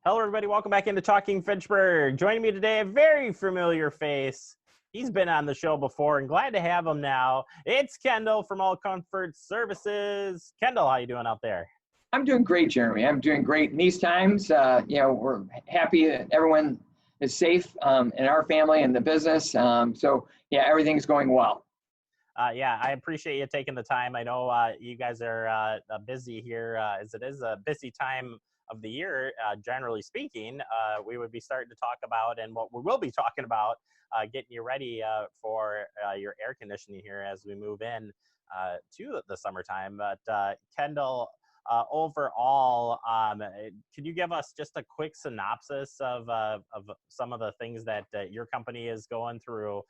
Hello, everybody. Welcome back into Talking Fitchburg. Joining me today, a very familiar face. He's been on the show before, and glad to have him now. It's Kendall from All Comfort Services. Kendall, how you doing out there? I'm doing great, Jeremy. I'm doing great in these times. We're happy that everyone is safe in our family and the business. Everything's going well. Yeah, I appreciate you taking the time. I know you guys are busy here, as it is a busy time of the year, generally speaking. We would be starting to talk about, and what we will be talking about, getting you ready for your air conditioning here as we move in to the summertime. But Kendall, overall, could you give us just a quick synopsis of some of the things that your company is going through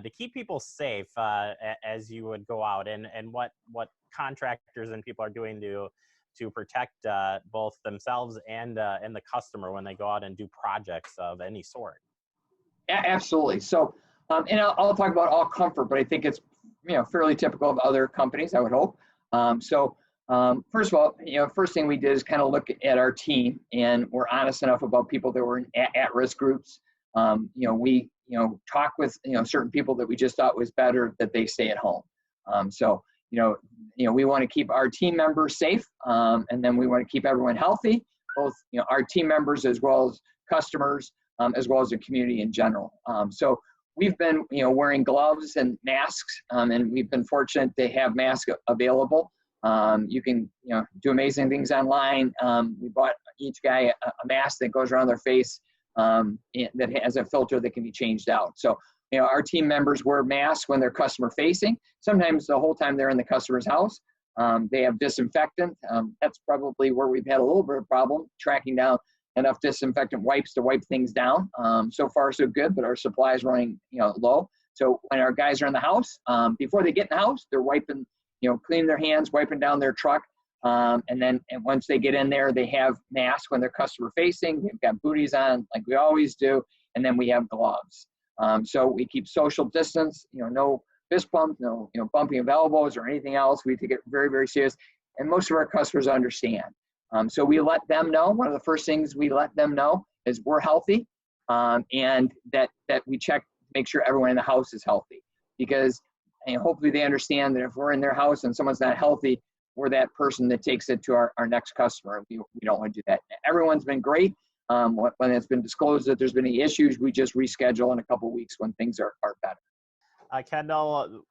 to keep people safe as you would go out, and what contractors and people are doing to protect both themselves and the customer when they go out and do projects of any sort? Absolutely. So, and I'll talk about All Comfort, but I think it's fairly typical of other companies, I would hope. First of all, first thing we did is kind of look at our team, and we're honest enough about people that were in at-risk groups. We talk with certain people that we just thought was better that they stay at home. We want to keep our team members safe, and then we want to keep everyone healthy, both our team members as well as customers, as well as the community in general. So we've been wearing gloves and masks, and we've been fortunate to have masks available. You can do amazing things online. We bought each guy a mask that goes around their face that has a filter that can be changed out. So our team members wear masks when they're customer facing. Sometimes the whole time they're in the customer's house. They have disinfectant. That's probably where we've had a little bit of problem tracking down enough disinfectant wipes to wipe things down. So far so good, but our supply is running low. So when our guys are in the house, before they get in the house, they're wiping, cleaning their hands, wiping down their truck. And once they get in there, they have masks when they're customer facing. They've got booties on like we always do. And then we have gloves. So we keep social distance, no fist bumps, no, bumping of elbows or anything else. We take it very, very serious. And most of our customers understand. So we let them know. One of the first things we let them know is we're healthy, and that we check, make sure everyone in the house is healthy, because hopefully they understand that if we're in their house and someone's not healthy, we're that person that takes it to our next customer. We don't want to do that. Everyone's been great. When it's been disclosed that there's been any issues, we just reschedule in a couple of weeks when things are better. Kendall,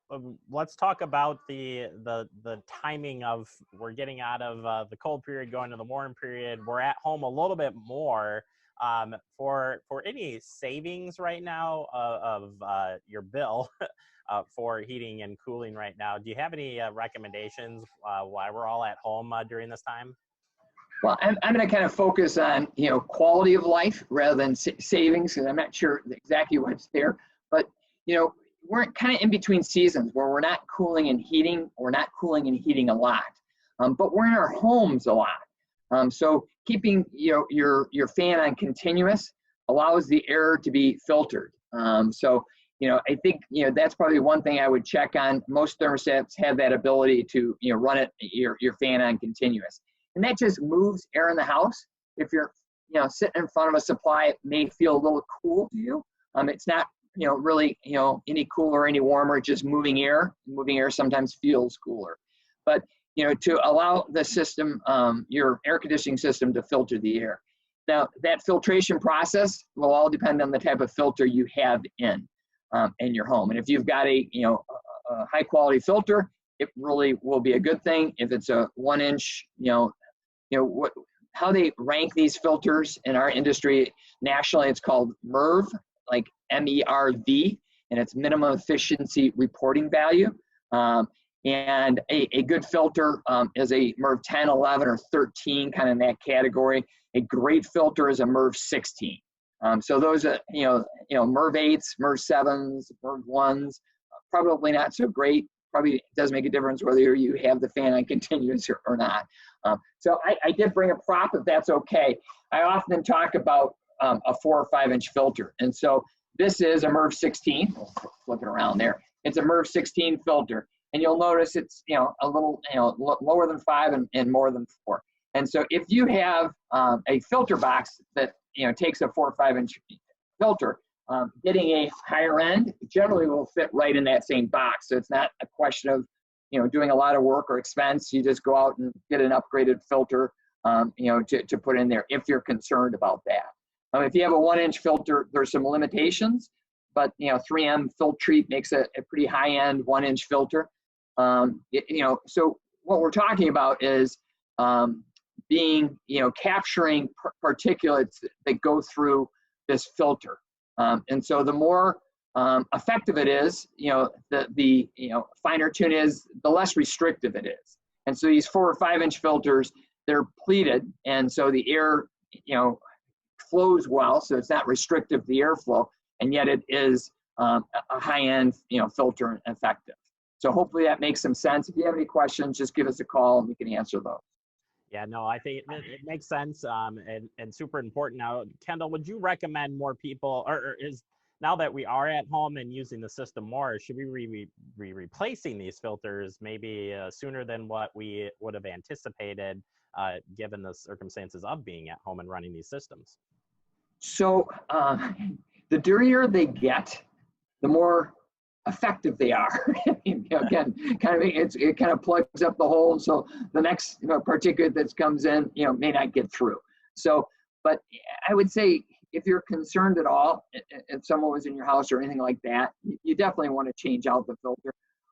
let's talk about the timing of, we're getting out of the cold period, going to the warm period. We're at home a little bit more. For any savings right now of your bill for heating and cooling right now, do you have any recommendations why we're all at home during this time? Well, I'm going to kind of focus on quality of life rather than savings, because I'm not sure exactly what's there. But we're kind of in between seasons where we're not cooling and heating, or not cooling and heating a lot, but we're in our homes a lot. So keeping your fan on continuous allows the air to be filtered. I think that's probably one thing I would check on. Most thermostats have that ability to run your fan on continuous, and that just moves air in the house. If you're sitting in front of a supply, it may feel a little cool to you. It's not really any cooler or any warmer, just moving air. Moving air sometimes feels cooler, but to allow the system, your air conditioning system, to filter the air. Now that filtration process will all depend on the type of filter you have in your home. And if you've got a high quality filter, it really will be a good thing. If it's a 1 inch, how they rank these filters in our industry nationally, it's called MERV, like MERV, and it's minimum efficiency reporting value. And a good filter is a MERV 10, 11, or 13, kind of in that category. A great filter is a MERV 16. So those are, MERV 8s, MERV 7s, MERV 1s, probably not so great. Probably does make a difference whether you have the fan on continuous or not. So I did bring a prop, if that's okay. I often talk about a 4 or 5 inch filter. And so this is a MERV 16. Flip it around there. It's a MERV 16 filter. And you'll notice it's, a little, lower than 5 and more than 4. And so if you have a filter box that takes a 4 or 5 inch filter, getting a higher end generally will fit right in that same box. So it's not a question of doing a lot of work or expense. You just go out and get an upgraded filter to put in there if you're concerned about that. If you have a 1 inch filter, there's some limitations, but 3M Filtrete makes a pretty high end 1 inch filter. So what we're talking about is capturing particulates that go through this filter. And so the more effective it is, the finer tune is, the less restrictive it is. And so these 4 or 5 inch filters, they're pleated, and so the air, flows well, so it's not restrictive to the airflow, and yet it is a high-end, filter and effective. So hopefully that makes some sense. If you have any questions, just give us a call and we can answer those. Yeah, no, I think it makes sense and super important. Now, Kendall, would you recommend more people, or is now that we are at home and using the system more, should we be replacing these filters maybe sooner than what we would have anticipated, given the circumstances of being at home and running these systems? So the dirtier they get, the more effective they are. Again, it kind of plugs up the hole, so the next particulate that comes in, may not get through. So, but I would say if you're concerned at all, if someone was in your house or anything like that, you definitely want to change out the filter.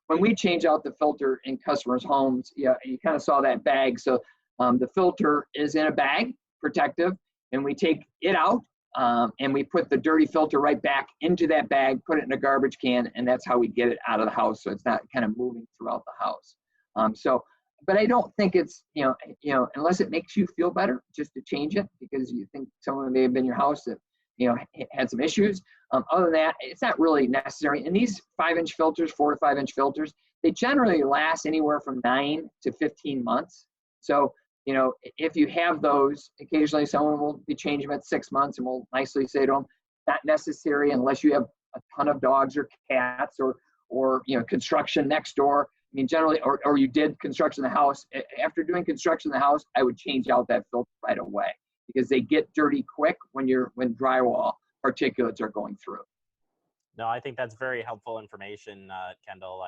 When we change out the filter in customers' homes, you kind of saw that bag. So the filter is in a bag, protective, and we take it out and we put the dirty filter right back into that bag, put it in a garbage can, and that's how we get it out of the house, so it's not kind of moving throughout the house. But I don't think it's, unless it makes you feel better, just to change it because you think someone may have been in your house that, had some issues. Other than that, it's not really necessary. And these 5 inch filters, 4 to 5 inch filters, they generally last anywhere from 9 to 15 months. So, if you have those, occasionally someone will be changing them at 6 months and we'll nicely say to them, not necessary unless you have a ton of dogs or cats or construction next door. I mean, generally, or you did construction in the house. After doing construction in the house, I would change out that filter right away because they get dirty quick when drywall particulates are going through. No, I think that's very helpful information, Kendall.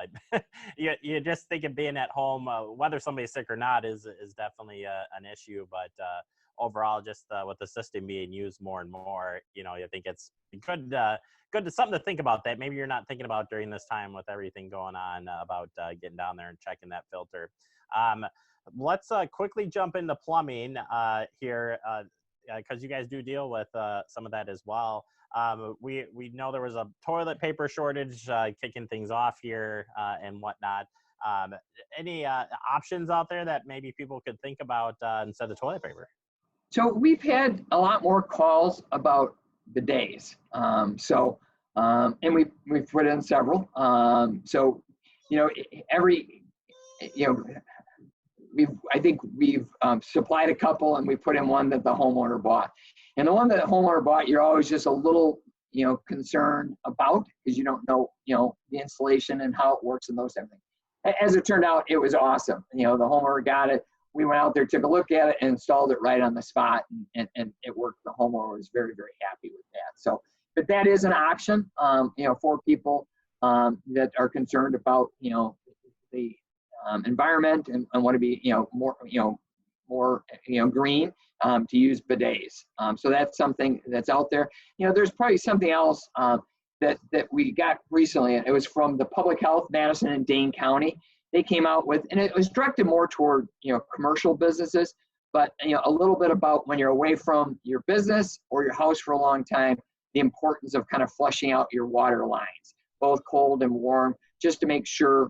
You just think of being at home, whether somebody's sick or not is definitely an issue. But overall, just with the system being used more and more, I think it's good to something to think about that maybe you're not thinking about during this time with everything going on about getting down there and checking that filter. Let's quickly jump into plumbing here because you guys do deal with some of that as well. We know there was a toilet paper shortage kicking things off here and whatnot. Any options out there that maybe people could think about instead of toilet paper? So we've had a lot more calls about bidets. And we've put in several. I think we've supplied a couple and we put in one that the homeowner bought. And the one that the homeowner bought, you're always just a little, concerned about because you don't know, the installation and how it works and those type of things. As it turned out, it was awesome. The homeowner got it. We went out there, took a look at it, and installed it right on the spot, and it worked. The homeowner was very, very happy with that. So, but that is an option, for people that are concerned about, the environment and want to be, more green, to use bidets. So that's something that's out there. There's probably something else that we got recently. It was from the Public Health, Madison and Dane County. They came out with, and it was directed more toward, commercial businesses, but, a little bit about when you're away from your business or your house for a long time, the importance of kind of flushing out your water lines, both cold and warm, just to make sure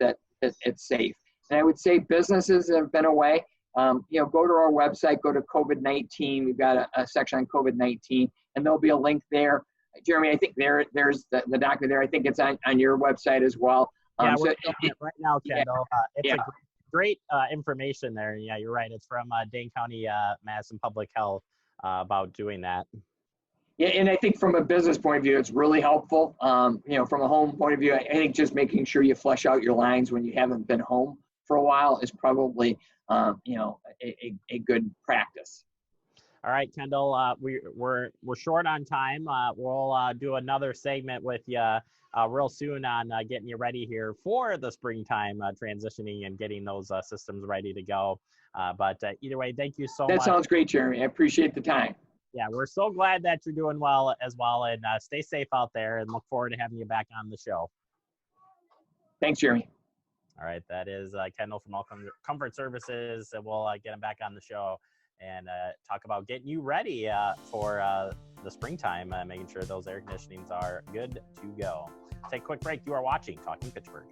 that it's safe. And I would say businesses that have been away, go to our website, go to COVID-19. We've got a section on COVID-19, and there'll be a link there. Jeremy, I think there's the document there. I think it's on your website as well. Yeah, we're doing it right now, Kendall. It's a great information there. Yeah, you're right. It's from Dane County, Madison Public Health about doing that. Yeah, and I think from a business point of view, it's really helpful. From a home point of view, I think just making sure you flush out your lines when you haven't been home for a while is probably a good practice. All right, Kendall, we're short on time. We'll do another segment with you real soon on getting you ready here for the springtime, transitioning and getting those systems ready to go. But either way, thank you so That much. sounds great, Jeremy. I appreciate the time. Yeah, we're so glad that you're doing well as well, and stay safe out there, and look forward to having you back on the show. Thanks, Jeremy. All right, that is Kendall from All Comfort Services, and we'll get him back on the show and talk about getting you ready for the springtime, making sure those air conditionings are good to go. Take a quick break. You are watching Talking Pittsburgh.